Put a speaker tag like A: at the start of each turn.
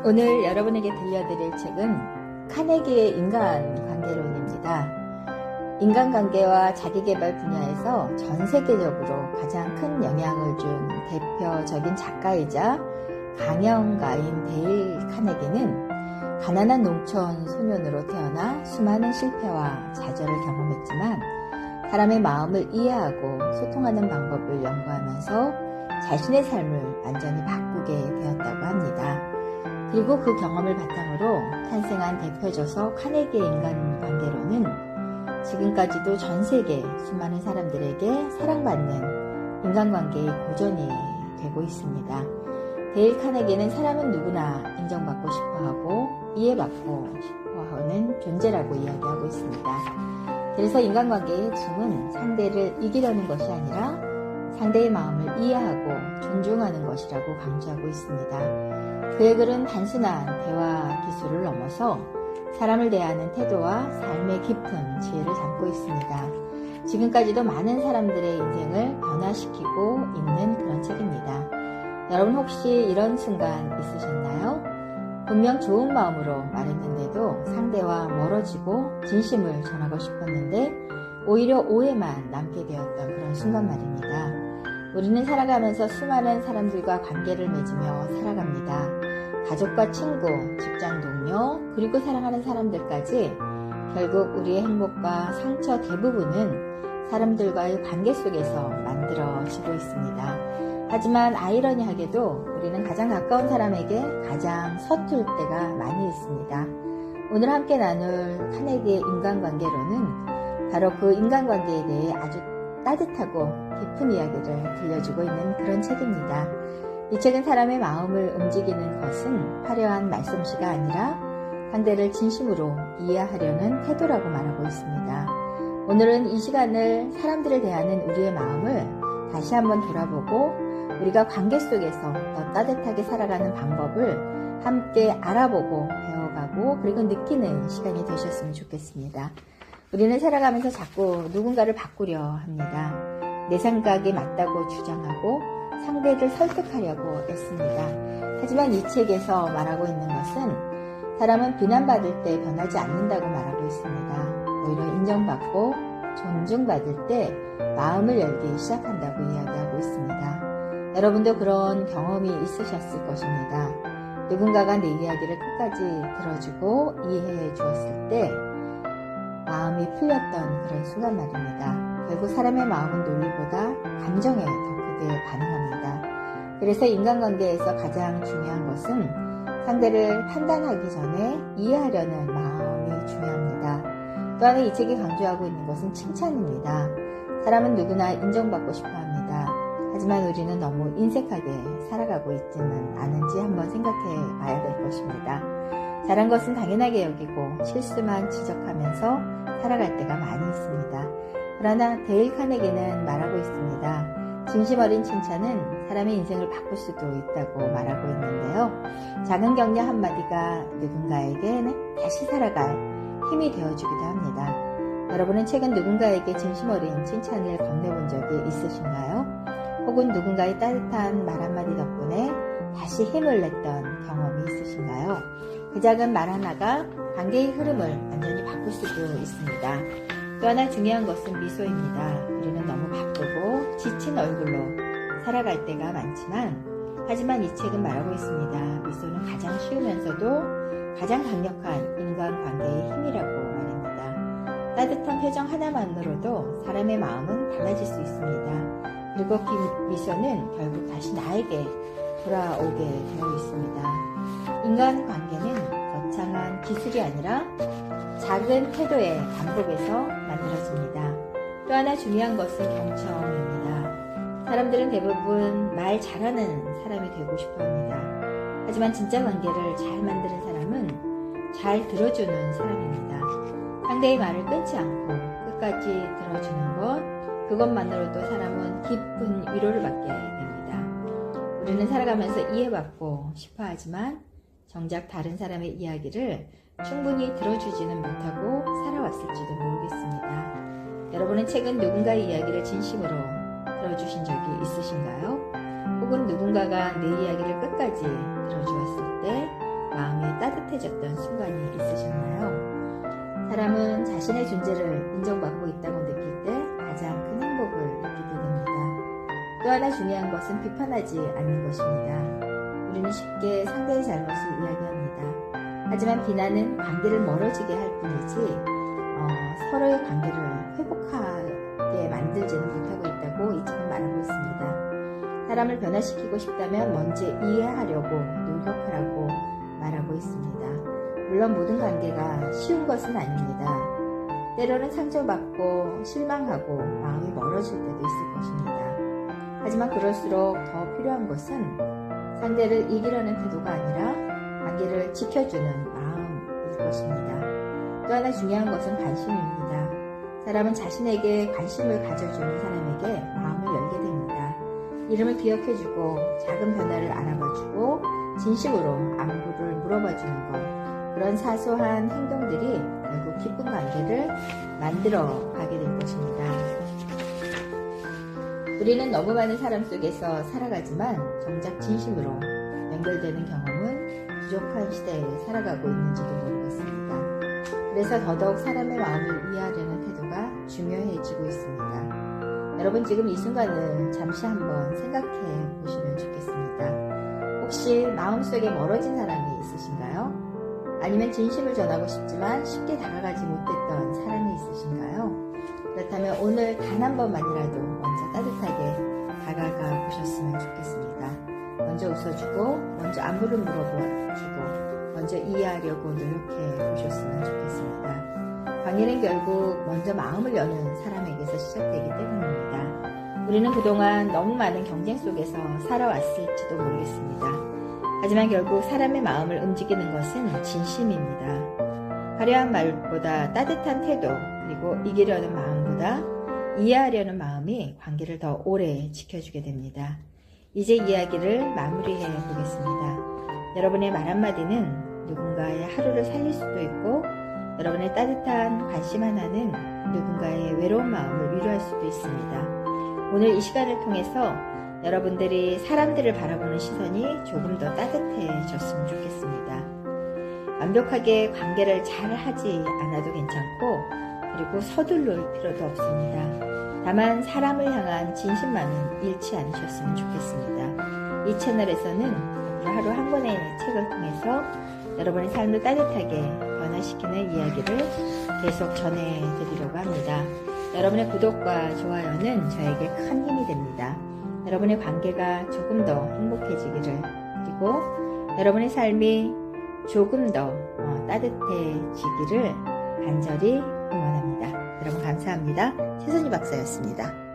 A: 오늘 여러분에게 들려드릴 책은 카네기의 인간관계론입니다. 인간관계와 자기계발 분야에서 전 세계적으로 가장 큰 영향을 준 대표적인 작가이자 강연가인 데일 카네기는 가난한 농촌 소년으로 태어나 수많은 실패와 좌절을 경험했지만 사람의 마음을 이해하고 소통하는 방법을 연구하면서 자신의 삶을 완전히 바꾸게 되었다고 합니다. 그리고 그 경험을 바탕으로 탄생한 대표저서 카네기의 인간관계론은 지금까지도 전 세계 수많은 사람들에게 사랑받는 인간관계의 고전이 되고 있습니다. 데일 카네기는 사람은 누구나 인정받고 싶어하고 이해받고 싶어하는 존재라고 이야기하고 있습니다. 그래서 인간관계의 핵심은 상대를 이기려는 것이 아니라 상대의 마음을 이해하고 존중하는 것이라고 강조하고 있습니다. 그의 글은 단순한 대화 기술을 넘어서 사람을 대하는 태도와 삶의 깊은 지혜를 담고 있습니다. 지금까지도 많은 사람들의 인생을 변화시키고 있는 그런 책입니다. 여러분 혹시 이런 순간 있으셨나요? 분명 좋은 마음으로 말했는데도 상대와 멀어지고 진심을 전하고 싶었는데 오히려 오해만 남게 되었던 그런 순간 말입니다. 우리는 살아가면서 수많은 사람들과 관계를 맺으며 살아갑니다. 가족과 친구, 직장 동료, 그리고 사랑하는 사람들까지 결국 우리의 행복과 상처 대부분은 사람들과의 관계 속에서 만들어지고 있습니다. 하지만 아이러니하게도 우리는 가장 가까운 사람에게 가장 서툴 때가 많이 있습니다. 오늘 함께 나눌 카네기의 인간관계론은 바로 그 인간관계에 대해 아주 따뜻하고 깊은 이야기를 들려주고 있는 그런 책입니다. 이 책은 사람의 마음을 움직이는 것은 화려한 말솜씨가 아니라 상대를 진심으로 이해하려는 태도라고 말하고 있습니다. 오늘은 이 시간을 사람들을 대하는 우리의 마음을 다시 한번 돌아보고 우리가 관계 속에서 더 따뜻하게 살아가는 방법을 함께 알아보고 배워가고 그리고 느끼는 시간이 되셨으면 좋겠습니다. 우리는 살아가면서 자꾸 누군가를 바꾸려 합니다. 내 생각이 맞다고 주장하고 상대를 설득하려고 애씁니다. 하지만 이 책에서 말하고 있는 것은 사람은 비난받을 때 변하지 않는다고 말하고 있습니다. 오히려 인정받고 존중받을 때 마음을 열기 시작한다고 이야기하고 있습니다. 여러분도 그런 경험이 있으셨을 것입니다. 누군가가 내 이야기를 끝까지 들어주고 이해해 주었을 때 마음이 풀렸던 그런 순간 말입니다. 결국 사람의 마음은 논리보다 감정에 더 크게 반응합니다. 그래서 인간관계에서 가장 중요한 것은 상대를 판단하기 전에 이해하려는 마음이 중요합니다. 또 하나 이 책이 강조하고 있는 것은 칭찬입니다. 사람은 누구나 인정받고 싶어 합니다. 하지만 우리는 너무 인색하게 살아가고 있지는 않은지 한번 생각해 봐야 될 것입니다. 잘한 것은 당연하게 여기고 실수만 지적하면서 살아갈 때가 많이 있습니다. 그러나 데일 카네기는 말하고 있습니다. 진심 어린 칭찬은 사람의 인생을 바꿀 수도 있다고 말하고 있는데요. 작은 격려 한마디가 누군가에게 다시 살아갈 힘이 되어주기도 합니다. 여러분은 최근 누군가에게 진심 어린 칭찬을 건네본 적이 있으신가요? 혹은 누군가의 따뜻한 말 한마디 덕분에 다시 힘을 냈던 경험이 있으신가요? 그 작은 말 하나가 관계의 흐름을 완전히 바꿀 수도 있습니다. 또 하나 중요한 것은 미소입니다. 우리는 너무 바쁘고 지친 얼굴로 살아갈 때가 많지만 하지만 이 책은 말하고 있습니다. 미소는 가장 쉬우면서도 가장 강력한 인간관계의 힘이라고 말입니다. 따뜻한 표정 하나만으로도 사람의 마음은 달라질 수 있습니다. 그리고 그 미소는 결국 다시 나에게 돌아오게 되어 있습니다. 인간관계는 거창한 기술이 아니라 작은 태도의 반복에서 만들어집니다. 또 하나 중요한 것은 경청입니다. 사람들은 대부분 말 잘하는 사람이 되고 싶어 합니다. 하지만 진짜 관계를 잘 만드는 사람은 잘 들어주는 사람입니다. 상대의 말을 끊지 않고 끝까지 들어주는 것, 그것만으로도 사람은 깊은 위로를 받게 됩니다. 우리는 살아가면서 이해받고 싶어 하지만 정작 다른 사람의 이야기를 충분히 들어주지는 못하고 살아왔을지도 모르겠습니다. 여러분은 최근 누군가의 이야기를 진심으로 들어주신 적이 있으신가요? 혹은 누군가가 내 이야기를 끝까지 들어주었을 때 마음이 따뜻해졌던 순간이 있으셨나요? 사람은 자신의 존재를 인정받고 있다고 느낄 때 가장 큰 행복을 느끼게 됩니다. 또 하나 중요한 것은 비판하지 않는 것입니다. 우리는 쉽게 상대의 잘못을 이야기합니다. 하지만 비난은 관계를 멀어지게 할 뿐이지 서로의 관계를 회복하게 만들지는 못하고 있다고 이 책은 말하고 있습니다. 사람을 변화시키고 싶다면 먼저 이해하려고 노력하라고 말하고 있습니다. 물론 모든 관계가 쉬운 것은 아닙니다. 때로는 상처받고 실망하고 마음이 멀어질 때도 있을 것입니다. 하지만 그럴수록 더 필요한 것은 상대를 이기려는 태도가 아니라 관계를 지켜주는 마음일 것입니다. 또 하나 중요한 것은 관심입니다. 사람은 자신에게 관심을 가져주는 사람에게 마음을 열게 됩니다. 이름을 기억해주고 작은 변화를 알아봐주고 진심으로 안부를 물어봐주는 것, 그런 사소한 행동들이 결국 기쁜 관계를 만들어 가게 될 것입니다. 우리는 너무 많은 사람 속에서 살아가지만 정작 진심으로 연결되는 경험은 부족한 시대에 살아가고 있는지도 모르겠습니다. 그래서 더더욱 사람의 마음을 이해하려는 태도가 중요해지고 있습니다. 여러분 지금 이 순간을 잠시 한번 생각해 보시면 좋겠습니다. 혹시 마음속에 멀어진 사람이 있으신가요? 아니면 진심을 전하고 싶지만 쉽게 다가가지 못했던 사람이 있으신가요? 그렇다면 오늘 단 한 번만이라도 먼저 따뜻하게 다가가 보셨으면 좋겠습니다. 먼저 웃어주고 먼저 안부를 물어보고 먼저 이해하려고 노력해 보셨으면 좋겠습니다. 관계는 결국 먼저 마음을 여는 사람에게서 시작되기 때문입니다. 우리는 그동안 너무 많은 경쟁 속에서 살아왔을지도 모르겠습니다. 하지만 결국 사람의 마음을 움직이는 것은 진심입니다. 화려한 말보다 따뜻한 태도, 그리고 이기려는 마음보다 이해하려는 마음이 관계를 더 오래 지켜주게 됩니다. 이제 이야기를 마무리해 보겠습니다. 여러분의 말 한마디는 누군가의 하루를 살릴 수도 있고 여러분의 따뜻한 관심 하나는 누군가의 외로운 마음을 위로할 수도 있습니다. 오늘 이 시간을 통해서 여러분들이 사람들을 바라보는 시선이 조금 더 따뜻해졌으면 좋겠습니다. 완벽하게 관계를 잘 하지 않아도 괜찮고 그리고 서두를 필요도 없습니다. 다만 사람을 향한 진심만은 잃지 않으셨으면 좋겠습니다. 이 채널에서는 하루 한 권의 책을 통해서 여러분의 삶을 따뜻하게 변화시키는 이야기를 계속 전해드리려고 합니다. 여러분의 구독과 좋아요는 저에게 큰 힘이 됩니다. 여러분의 관계가 조금 더 행복해지기를, 그리고 여러분의 삶이 조금 더 따뜻해지기를 간절히 응원합니다. 여러분 감사합니다. 최선희 박사였습니다.